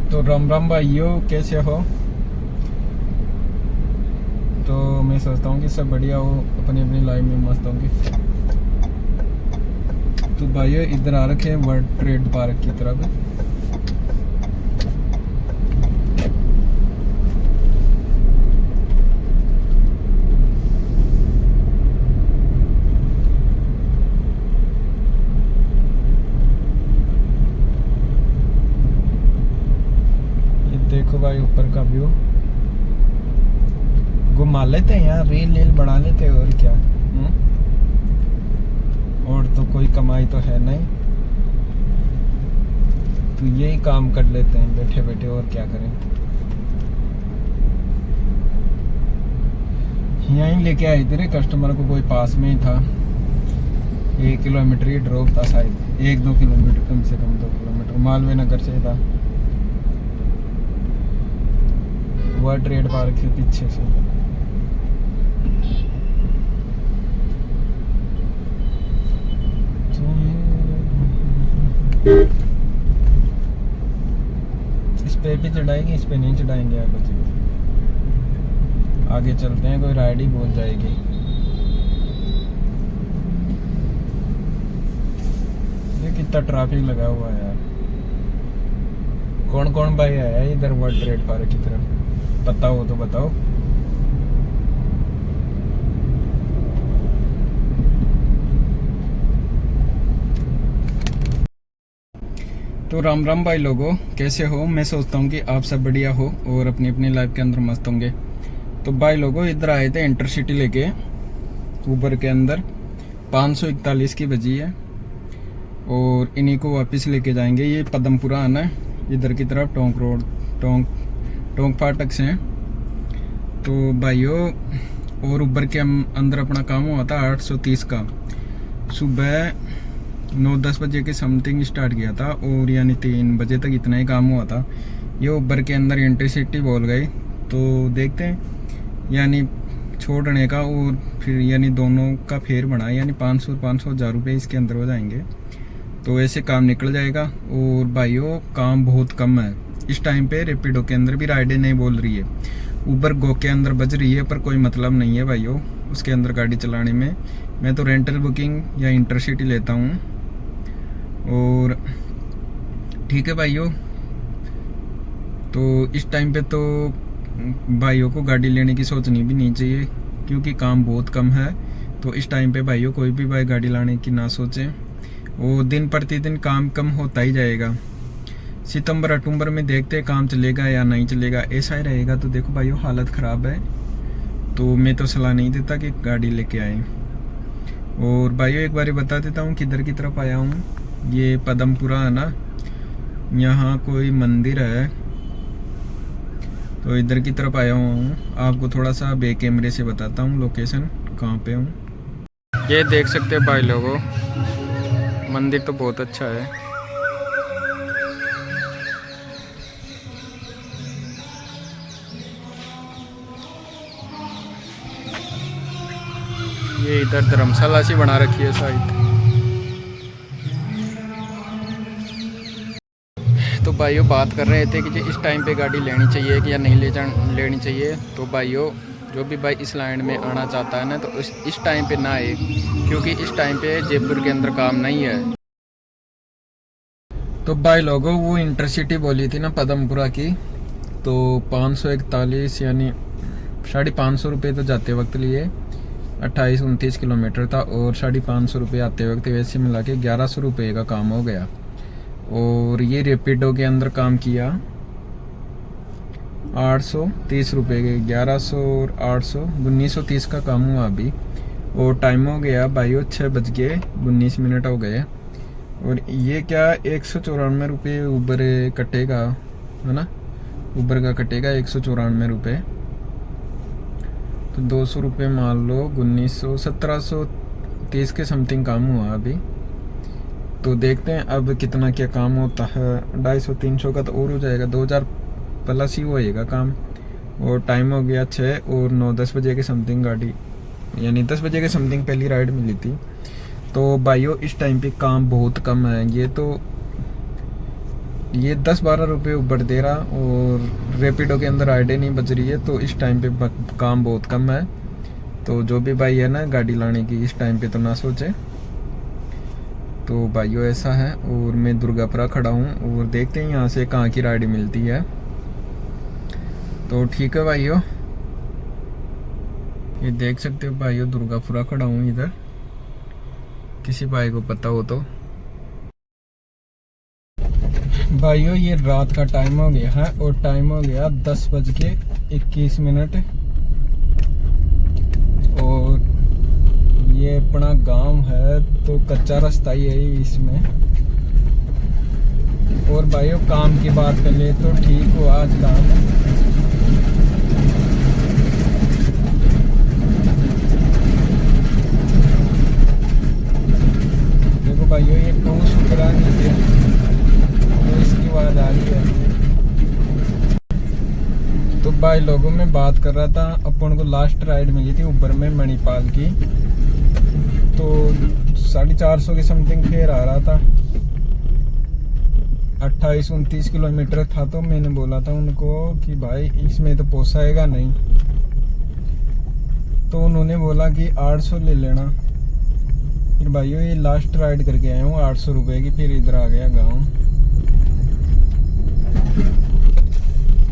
तो राम राम भाइयों, कैसे हो। तो मैं सोचता हूँ कि सब बढ़िया हो, अपनी अपनी लाइफ में मस्त होंगे। तो भाइयों इधर आ रखे हैं वर्ल्ड ट्रेड पार्क की तरफ। ये देखो भाई ऊपर का व्यू, घुमा लेते हैं यार, रील बढ़ा लेते हैं और क्या। और तो कोई कमाई तो है नहीं, तो यही काम कर लेते हैं बैठे बैठे, और क्या करें। यहीं लेके आए थे कस्टमर को, कोई पास में ही था, 1 किलोमीटर ही ड्रॉप था शायद, 1-2 किलोमीटर, कम से कम 2 किलोमीटर मालवीय नगर से था। वर्ल्ड ट्रेड पार्क के पीछे से। इस पे भी चढ़ाएंगे, इस पे नहीं चढ़ाएंगे। आगे चलते हैं, कोई राइड ही बोल जाएगी। ये कितना ट्रैफिक लगा हुआ है यार। कौन कौन भाई आया है इधर वर्ल्ड ट्रेड पार्क की तरफ, पता हो तो बताओ। तो राम राम भाई लोगों, कैसे हो। मैं सोचता हूँ कि आप सब बढ़िया हो और अपनी अपनी लाइफ के अंदर मस्त होंगे। तो भाई लोगों इधर आए थे इंटरसिटी लेके, ऊबर के अंदर 541 की बजी है, और इन्हीं को वापस लेके जाएंगे। ये पदमपुरा आना है इधर की तरफ, टोंक रोड, टोंक फाटक से हैं। तो भाइयों, और ऊबर के अंदर अपना काम हुआ था 830 का। सुबह 9-10 बजे के समथिंग स्टार्ट किया था, और यानी 3 बजे तक इतना ही काम हुआ था। ये ऊबर के अंदर इंटरसिटी बोल गई, तो देखते हैं यानी छोड़ने का, और फिर यानी दोनों का फेयर बढ़ा, यानी 500 हज़ार रुपये इसके अंदर हो जाएंगे। तो ऐसे काम निकल जाएगा। और भाइयों काम बहुत कम है इस टाइम पे, रेपिडो के अंदर भी राइडें नहीं बोल रही है, ऊबर गो के अंदर बज रही है, पर कोई मतलब नहीं है भाइयों उसके अंदर गाड़ी चलाने में। मैं तो रेंटल बुकिंग या इंटरसिटी लेता हूँ। और ठीक है भाइयों, तो इस टाइम पे तो भाइयों को गाड़ी लेने की सोचनी भी नहीं चाहिए, क्योंकि काम बहुत कम है। तो इस टाइम पे भाइयों कोई भी भाई गाड़ी लाने की ना सोचें, वो दिन प्रतिदिन काम कम होता ही जाएगा। सितंबर अक्टूबर में देखते हैं काम चलेगा या नहीं चलेगा, ऐसा ही रहेगा। तो देखो भाइयों हालत ख़राब है, तो मैं तो सलाह नहीं देता कि गाड़ी लेके आए। और भाइयों एक बार बता देता हूँ किधर की तरफ आया हूँ। ये पदमपुरा है ना, यहाँ कोई मंदिर है, तो इधर की तरफ आया हूँ। आपको थोड़ा सा बैक कैमरे से बताता हूँ लोकेशन कहाँ पे हूँ। ये देख सकते हैं भाई लोगों, मंदिर तो बहुत अच्छा है। ये इधर धर्मशाला सी बना रखी है शायद। तो भाइयों बात कर रहे थे कि इस टाइम पे गाड़ी लेनी चाहिए कि या नहीं लेनी चाहिए। तो भाइयों जो भी भाई इस लाइन में आना चाहता है ना, तो इस टाइम पे ना आए, क्योंकि इस टाइम पे जयपुर के अंदर काम नहीं है। तो भाई लोगों वो इंटरसिटी बोली थी ना पदमपुरा की, तो 541 यानी 550 रुपये तो जाते वक्त लिए, 28-29 किलोमीटर था, और 550 रुपये आते वक्त, वैसे मिला के 1100 रुपये का काम हो गया। और ये रेपिडो के अंदर काम किया 830 रुपये के, 1100 और 800 1930 का काम हुआ अभी। और टाइम हो गया भाइयों 6:19 हो गए। और ये क्या 194 रुपये ऊबर कटेगा, है ना, ऊबर का कटेगा 194 रुपये। तो 200 रुपये मान लो, 1900 1730 के समथिंग काम हुआ अभी। तो देखते हैं अब कितना क्या काम होता है। 250-300 का तो और हो जाएगा, 2000 प्लस ही होएगा काम। और टाइम हो गया 6 और 9-10 बजे के समथिंग गाड़ी, यानी 10 बजे के समथिंग पहली राइड मिली थी। तो भाइयों इस टाइम पे काम बहुत कम है। ये तो ये 10-12 रुपये ऊबर दे रहा और रैपिडो के अंदर आईडी नहीं बच रही है, तो इस टाइम पे काम बहुत कम है। तो जो भी भाई है ना गाड़ी लाने की इस टाइम पे तो ना सोचे। तो भाइयों ऐसा है, और मैं दुर्गापुरा खड़ा हूँ और देखते हैं यहाँ से कहाँ की राइड मिलती है। तो ठीक है भाइयों, ये देख सकते हो भाइयों दुर्गापुरा खड़ा हूँ इधर, किसी भाई को पता हो तो। भाइयों ये रात का टाइम हो गया है और टाइम हो गया 10:21। और ये अपना गांव है तो कच्चा रास्ता ही है इसमें। और भाइयों काम की बात कर ले तो ठीक हो आज काम। देखो भाइयों ये टोस उतरा नीचे तो इसकी आवाज आ रही है। तो भाई लोगों में बात कर रहा था, अपन को लास्ट राइड मिली थी ऊबर में मणिपाल की, तो 450 के समथिंग फेयर आ रहा था। 28-29 किलोमीटर था। तो मैंने बोला था उनको कि भाई इसमें तो पोसाएगा नहीं, तो उन्होंने बोला कि 800 ले लेना। फिर भाइयों ये लास्ट राइड करके आया हूँ 800 रुपये की, फिर इधर आ गया गाँव।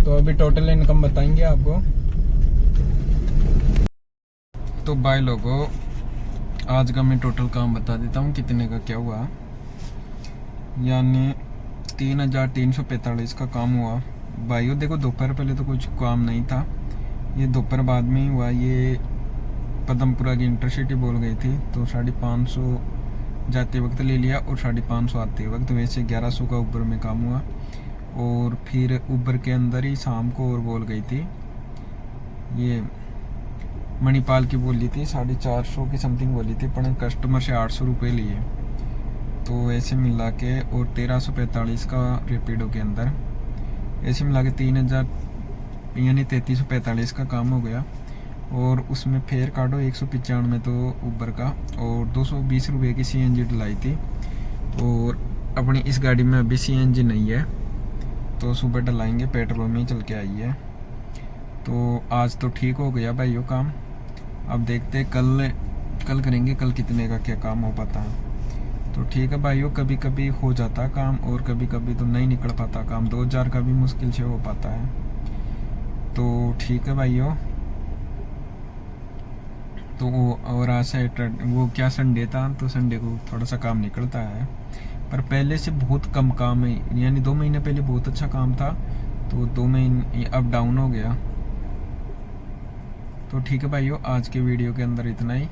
तो अभी टोटल इनकम बताएंगे आपको। तो भाई लोगों आज का मैं टोटल काम बता देता हूँ कितने का क्या हुआ। यानी 3,345 का काम हुआ। भाइयों देखो दोपहर पहले तो कुछ काम नहीं था, ये दोपहर बाद में ही हुआ। ये पदमपुरा की इंटरसिटी बोल गई थी तो 550 जाते वक्त ले लिया और 550 आते वक्त। वैसे 1100 का ऊबर में काम हुआ। और फिर ऊबर के अंदर ही शाम को और बोल गई थी, ये मणिपाल की बोली थी 450 की समथिंग बोली थी, पर कस्टमर से 800 रुपये लिए। तो ऐसे मिला के और 1345 का रेपिडो के अंदर, ऐसे मिला के 3000 यानी 3345 का काम हो गया। और उसमें फेयर काटो 195 तो ऊबर का, और 220 रुपये की CNG डलाई थी। और अपनी इस गाड़ी में अभी CNG नहीं है, तो सुबह डलाएंगे, पेट्रोल में ही चल के आई है। तो आज तो ठीक हो गया भाइयों काम। अब देखते हैं कल करेंगे, कल कितने का क्या काम हो पाता है। तो ठीक है भाइयों, कभी कभी हो जाता काम और कभी कभी तो नहीं निकल पाता काम। 2000 का भी मुश्किल से हो पाता है। तो ठीक है भाइयों। तो और आज से वो क्या संडे था, तो संडे को थोड़ा सा काम निकलता है, पर पहले से बहुत कम काम है। यानी 2 महीने पहले बहुत अच्छा काम था, तो 2 महीने अब डाउन हो गया। तो ठीक है भाइयों, आज के वीडियो के अंदर इतना ही।